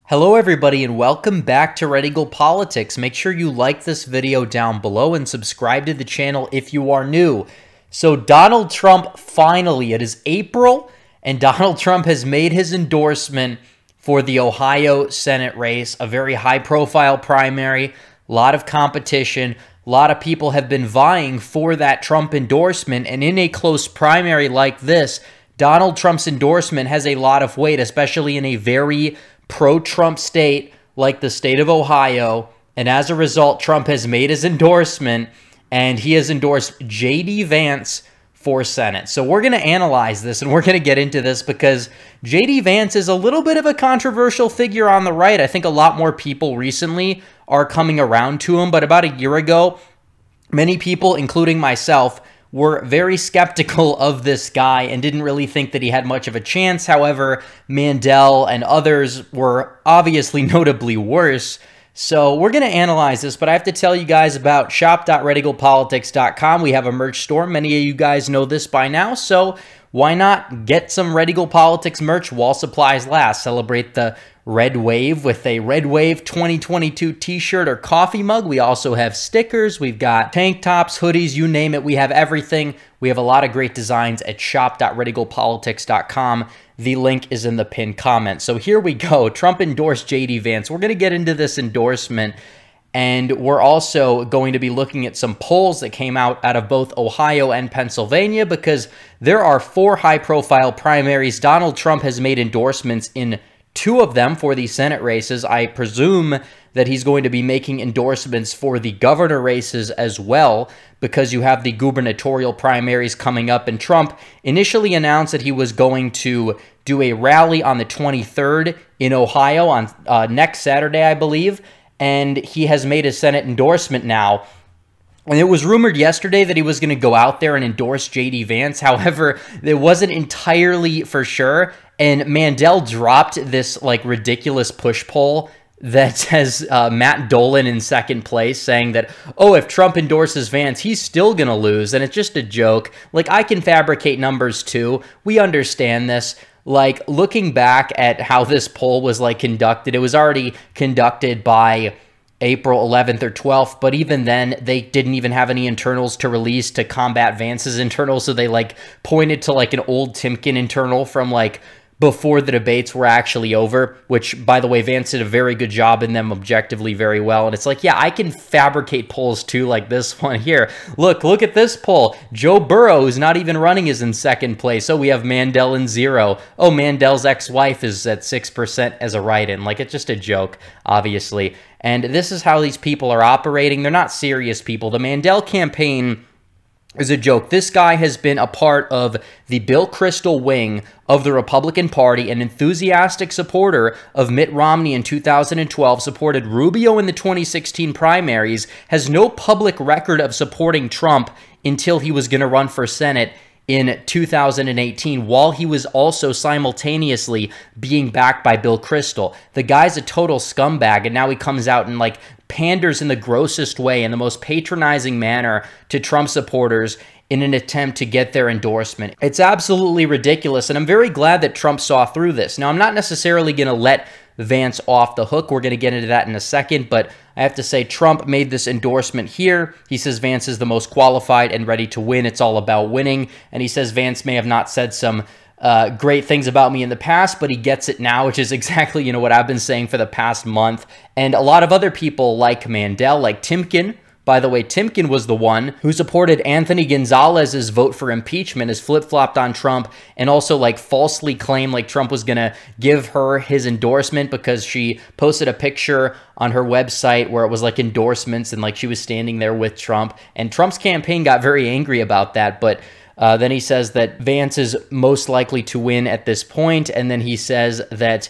Hello everybody and welcome back to Red Eagle Politics. Make sure you like this video down below and subscribe to the channel if you are new. So Donald Trump finally, it is April, and Donald Trump has made his endorsement for the Ohio Senate race, a very high-profile primary, a lot of competition, a lot of people have been vying for that Trump endorsement, and in a close primary like this, Donald Trump's endorsement has a lot of weight, especially in a very pro-Trump state like the state of Ohio, and as a result, Trump has made his endorsement, and he has endorsed JD Vance for Senate. So we're going to analyze this, and we're going to get into this because JD Vance is a little bit of a controversial figure on the right. I think a lot more people recently are coming around to him, but about a year ago, many people, including myself, were very skeptical of this guy and didn't really think that he had much of a chance. However, Mandel and others were obviously notably worse. So we're going to analyze this, but I have to tell you guys about shop.redeaglepolitics.com. We have a merch store. Many of you guys know this by now, so why not get some Red Eagle Politics merch while supplies last? Celebrate the Red Wave with a Red Wave 2022 t-shirt or coffee mug. We also have stickers. We've got tank tops, hoodies, you name it. We have everything. We have a lot of great designs at shop.redeaglepolitics.com. The link is in the pinned comment. So here we go. Trump endorsed JD Vance. We're going to get into this endorsement, and we're also going to be looking at some polls that came out of both Ohio and Pennsylvania because there are 4 high-profile primaries. Donald Trump has made endorsements in 2 of them for the Senate races. I presume that he's going to be making endorsements for the governor races as well because you have the gubernatorial primaries coming up, and Trump initially announced that he was going to do a rally on the 23rd in Ohio on next Saturday, I believe, and he has made a Senate endorsement now. And it was rumored yesterday that he was going to go out there and endorse JD Vance. However, it wasn't entirely for sure. And Mandel dropped this like ridiculous push poll that has Matt Dolan in second place saying that, oh, if Trump endorses Vance, he's still going to lose. And it's just a joke. Like, I can fabricate numbers too. We understand this. Like, looking back at how this poll was like conducted, it was already conducted by April 11th or 12th, but even then, they didn't even have any internals to release to combat Vance's internals, so they, like, pointed to, like, an old Timken internal from, like, before the debates were actually over, which, by the way, Vance did a very good job in them objectively very well, and it's like, yeah, I can fabricate polls, too, like this one here. Look at this poll. Joe Burrow, who's not even running, is in second place. Oh, we have Mandel in 0. Oh, Mandel's ex-wife is at 6% as a write-in. Like, it's just a joke, obviously. And this is how these people are operating. They're not serious people. The Mandel campaign is a joke. This guy has been a part of the Bill Kristol wing of the Republican Party, an enthusiastic supporter of Mitt Romney in 2012, supported Rubio in the 2016 primaries, has no public record of supporting Trump until he was going to run for Senate in 2018, while he was also simultaneously being backed by Bill Kristol. The guy's a total scumbag, and now he comes out and, like, panders in the grossest way, in the most patronizing manner to Trump supporters in an attempt to get their endorsement. It's absolutely ridiculous, and I'm very glad that Trump saw through this. Now, I'm not necessarily going to let Vance off the hook. We're going to get into that in a second, but I have to say Trump made this endorsement here. He says Vance is the most qualified and ready to win. It's all about winning, and he says Vance may have not said some great things about me in the past, but he gets it now, which is exactly, you know, what I've been saying for the past month. And a lot of other people like Mandel, like Timken. By the way, Timken was the one who supported Anthony Gonzalez's vote for impeachment, has flip-flopped on Trump, and also, like, falsely claimed like Trump was going to give her his endorsement because she posted a picture on her website where it was like endorsements and like she was standing there with Trump. And Trump's campaign got very angry about that, but then he says that Vance is most likely to win at this point, and then he says that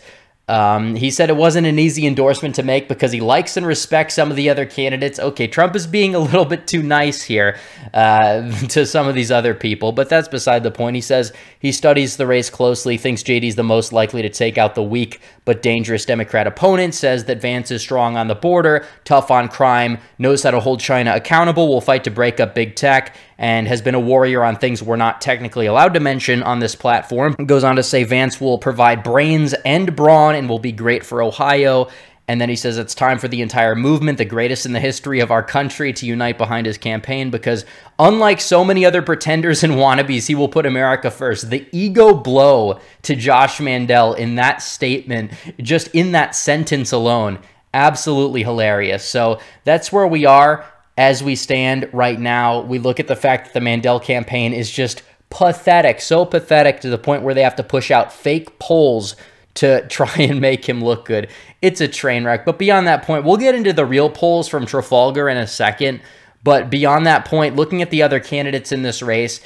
he said it wasn't an easy endorsement to make because he likes and respects some of the other candidates. Okay, Trump is being a little bit too nice here to some of these other people, but that's beside the point. He says he studies the race closely, thinks JD's the most likely to take out the weak but dangerous Democrat opponent, says that Vance is strong on the border, tough on crime, knows how to hold China accountable, will fight to break up big tech, and has been a warrior on things we're not technically allowed to mention on this platform. Goes on to say Vance will provide brains and brawn and will be great for Ohio. And then he says it's time for the entire movement, the greatest in the history of our country, to unite behind his campaign because unlike so many other pretenders and wannabes, he will put America first. The ego blow to Josh Mandel in that statement, just in that sentence alone, absolutely hilarious. So that's where we are as we stand right now. We look at the fact that the Mandel campaign is just pathetic, so pathetic to the point where they have to push out fake polls to try and make him look good. It's a train wreck. But beyond that point, we'll get into the real polls from Trafalgar in a second. But beyond that point, looking at the other candidates in this race,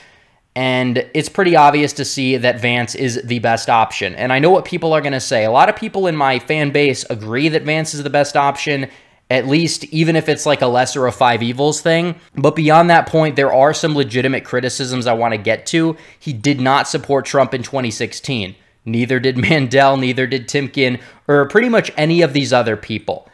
and it's pretty obvious to see that Vance is the best option. And I know what people are going to say. A lot of people in my fan base agree that Vance is the best option, at least even if it's like a lesser of five evils thing. But beyond that point, there are some legitimate criticisms I want to get to. He did not support Trump in 2016. Neither did Mandel, neither did Timken, or pretty much any of these other people.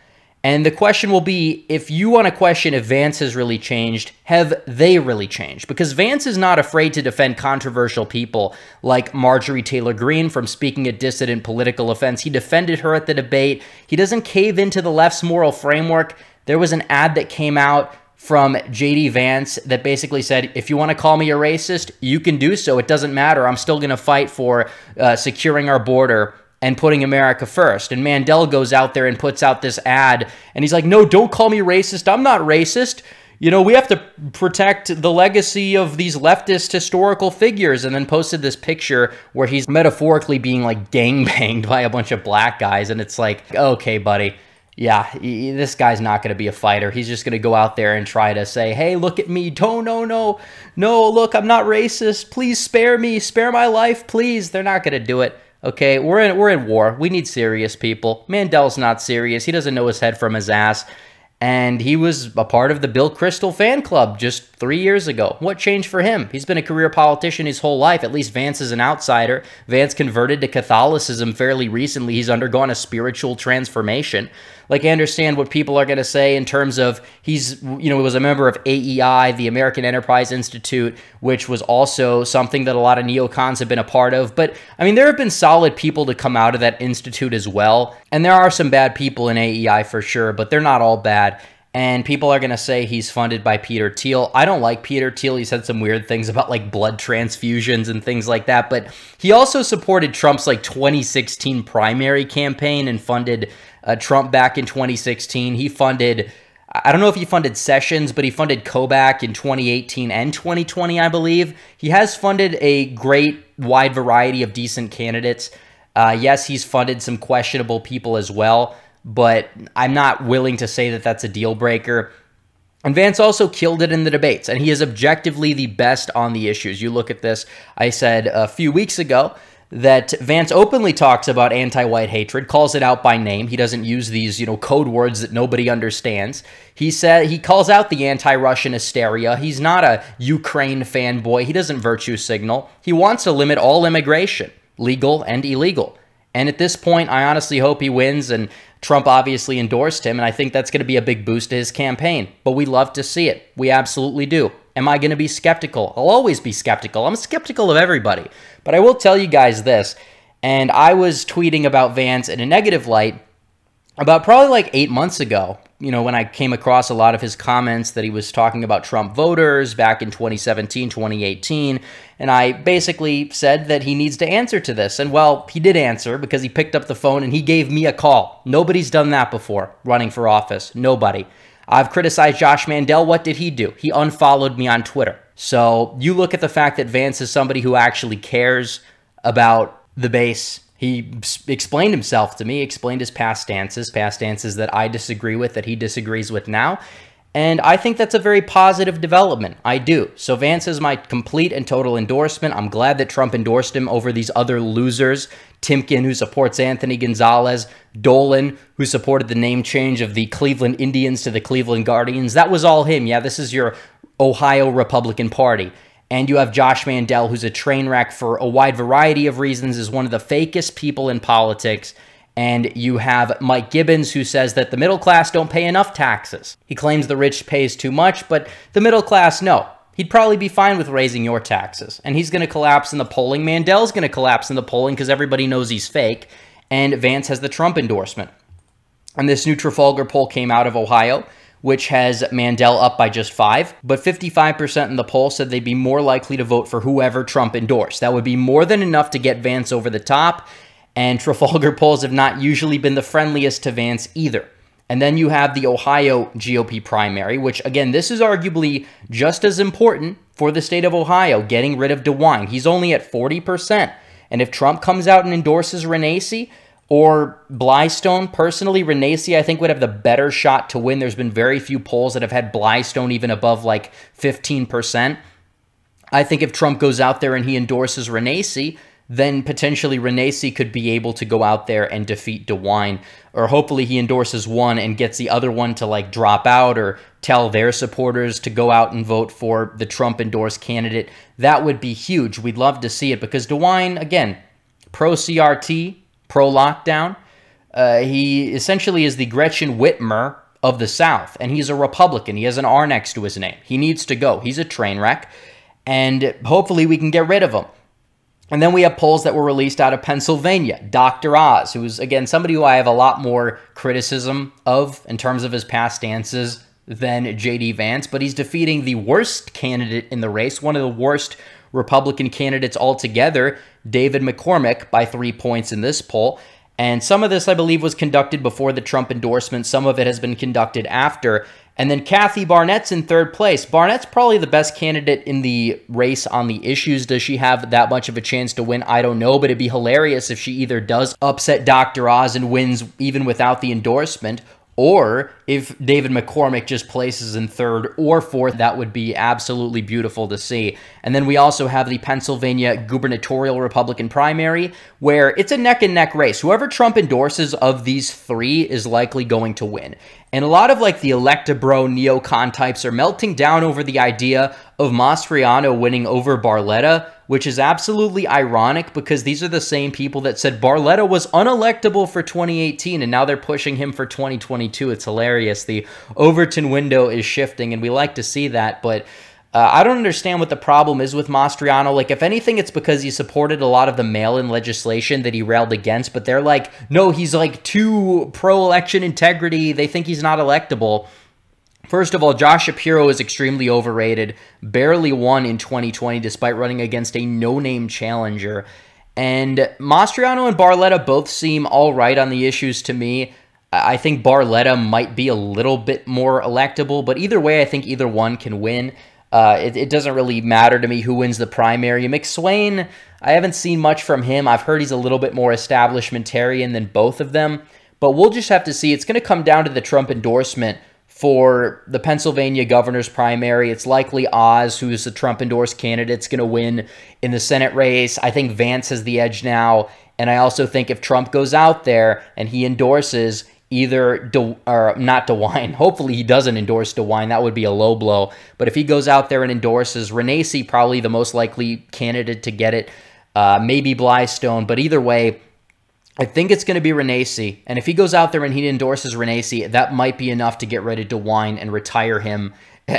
And the question will be, if you want to question if Vance has really changed, have they really changed? Because Vance is not afraid to defend controversial people like Marjorie Taylor Greene from speaking at dissident political offense. He defended her at the debate. He doesn't cave into the left's moral framework. There was an ad that came out from JD Vance that basically said, if you want to call me a racist, you can do so. It doesn't matter. I'm still going to fight for securing our border and putting America first. And Mandel goes out there and puts out this ad, and he's like, no, don't call me racist. I'm not racist. You know, we have to protect the legacy of these leftist historical figures. And then posted this picture where he's metaphorically being like gangbanged by a bunch of black guys. And it's like, okay, buddy. Yeah, this guy's not going to be a fighter. He's just going to go out there and try to say, hey, look at me. No, look, I'm not racist. Please spare me. Spare my life, please. They're not going to do it. Okay, we're in war. We need serious people. Mandel's not serious. He doesn't know his head from his ass. And he was a part of the Bill Kristol fan club just 3 years ago. What changed for him? He's been a career politician his whole life. At least Vance is an outsider. Vance converted to Catholicism fairly recently. He's undergone a spiritual transformation. Like, I understand what people are going to say in terms of he's, you know, was a member of AEI, the American Enterprise Institute, which was also something that a lot of neocons have been a part of. But, I mean, there have been solid people to come out of that institute as well. And there are some bad people in AEI for sure, but they're not all bad. And people are going to say he's funded by Peter Thiel. I don't like Peter Thiel. He said some weird things about like blood transfusions and things like that. But he also supported Trump's like 2016 primary campaign and funded Trump back in 2016. He funded, I don't know if he funded Sessions, but he funded Kobach in 2018 and 2020, I believe. He has funded a great wide variety of decent candidates. Yes, he's funded some questionable people as well, but I'm not willing to say that that's a deal breaker. And Vance also killed it in the debates, and he is objectively the best on the issues. You look at this, I said a few weeks ago that Vance openly talks about anti-white hatred, calls it out by name. He doesn't use these, you know, code words that nobody understands. He said he calls out the anti-Russian hysteria. He's not a Ukraine fanboy. He doesn't virtue signal. He wants to limit all immigration, legal and illegal. And at this point, I honestly hope he wins, and Trump obviously endorsed him, and I think that's going to be a big boost to his campaign. But we love to see it. We absolutely do. Am I going to be skeptical? I'll always be skeptical. I'm skeptical of everybody. But I will tell you guys this, and I was tweeting about Vance in a negative light about probably like 8 months ago, you know, when I came across a lot of his comments that he was talking about Trump voters back in 2017, 2018, and I basically said that he needs to answer to this. And well, he did answer because he picked up the phone and he gave me a call. Nobody's done that before, running for office. Nobody. I've criticized Josh Mandel. What did he do? He unfollowed me on Twitter. So you look at the fact that Vance is somebody who actually cares about the base. He explained himself to me, explained his past stances that I disagree with, that he disagrees with now. And I think that's a very positive development. I do. So Vance is my complete and total endorsement. I'm glad that Trump endorsed him over these other losers. Timken, who supports Anthony Gonzalez. Dolan, who supported the name change of the Cleveland Indians to the Cleveland Guardians. That was all him. Yeah, this is your Ohio Republican Party. And you have Josh Mandel, who's a train wreck for a wide variety of reasons, is one of the fakest people in politics. And you have Mike Gibbons, who says that the middle class don't pay enough taxes. He claims the rich pays too much, but the middle class, no. He'd probably be fine with raising your taxes. And he's going to collapse in the polling. Mandel's going to collapse in the polling because everybody knows he's fake. and Vance has the Trump endorsement. And this new Trafalgar poll came out of Ohio, which has Mandel up by just 5, but 55% in the poll said they'd be more likely to vote for whoever Trump endorsed. That would be more than enough to get Vance over the top, and Trafalgar polls have not usually been the friendliest to Vance either. And then you have the Ohio GOP primary, which, again, this is arguably just as important for the state of Ohio, getting rid of DeWine. He's only at 40%. And if Trump comes out and endorses Renacci or Blystone, personally, Renacci, I think, would have the better shot to win. There's been very few polls that have had Blystone even above like 15%. I think if Trump goes out there and he endorses Renacci, then potentially Renacci could be able to go out there and defeat DeWine. Or hopefully he endorses one and gets the other one to like drop out or tell their supporters to go out and vote for the Trump-endorsed candidate. That would be huge. We'd love to see it because DeWine, again, pro-CRT, pro-lockdown. He essentially is the Gretchen Whitmer of the South, and he's a Republican. He has an R next to his name. He needs to go. He's a train wreck, and hopefully we can get rid of him. And then we have polls that were released out of Pennsylvania. Dr. Oz, who is, again, somebody who I have a lot more criticism of in terms of his past stances than JD Vance, but he's defeating the worst candidate in the race, one of the worst Republican candidates altogether, David McCormick, by 3 points in this poll. And some of this, I believe, was conducted before the Trump endorsement. Some of it has been conducted after. And then Kathy Barnett's in third place. Barnett's probably the best candidate in the race on the issues. Does she have that much of a chance to win? I don't know, but it'd be hilarious if she either does upset Dr. Oz and wins even without the endorsement, or if David McCormick just places in third or fourth. That would be absolutely beautiful to see. And then we also have the Pennsylvania gubernatorial Republican primary, where it's a neck-and-neck race. Whoever Trump endorses of these three is likely going to win. And a lot of like the Electabro neocon types are melting down over the idea of Mastriano winning over Barletta, which is absolutely ironic because these are the same people that said Barletta was unelectable for 2018 and now they're pushing him for 2022. It's hilarious. The Overton window is shifting and we like to see that, but I don't understand what the problem is with Mastriano. Like, if anything, it's because he supported a lot of the mail-in legislation that he railed against, but they're like, no, he's like too pro-election integrity. They think he's not electable. First of all, Josh Shapiro is extremely overrated, barely won in 2020 despite running against a no-name challenger. And Mastriano and Barletta both seem all right on the issues to me. I think Barletta might be a little bit more electable, but either way, I think either one can win. It doesn't really matter to me who wins the primary. McSwain, I haven't seen much from him. I've heard he's a little bit more establishmentarian than both of them, but we'll just have to see. It's going to come down to the Trump endorsement for the Pennsylvania governor's primary. It's likely Oz, who is the Trump-endorsed candidate, is going to win in the Senate race. I think Vance has the edge now, and I also think if Trump goes out there and he endorses either not DeWine. Hopefully he doesn't endorse DeWine. That would be a low blow. But if he goes out there and endorses Renacci, probably the most likely candidate to get it, maybe Blystone. But either way, I think it's going to be Renacci. And if he goes out there and he endorses Renacci, that might be enough to get rid of DeWine and retire him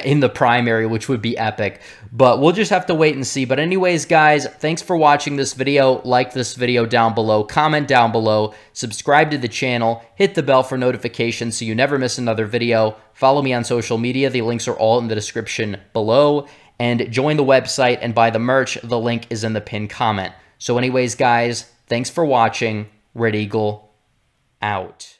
in the primary, which would be epic. But we'll just have to wait and see. But anyways, guys, thanks for watching this video. Like this video down below, comment down below, subscribe to the channel, hit the bell for notifications so you never miss another video. Follow me on social media. The links are all in the description below. And join the website and buy the merch. The link is in the pinned comment. So anyways, guys, thanks for watching. Red Eagle out.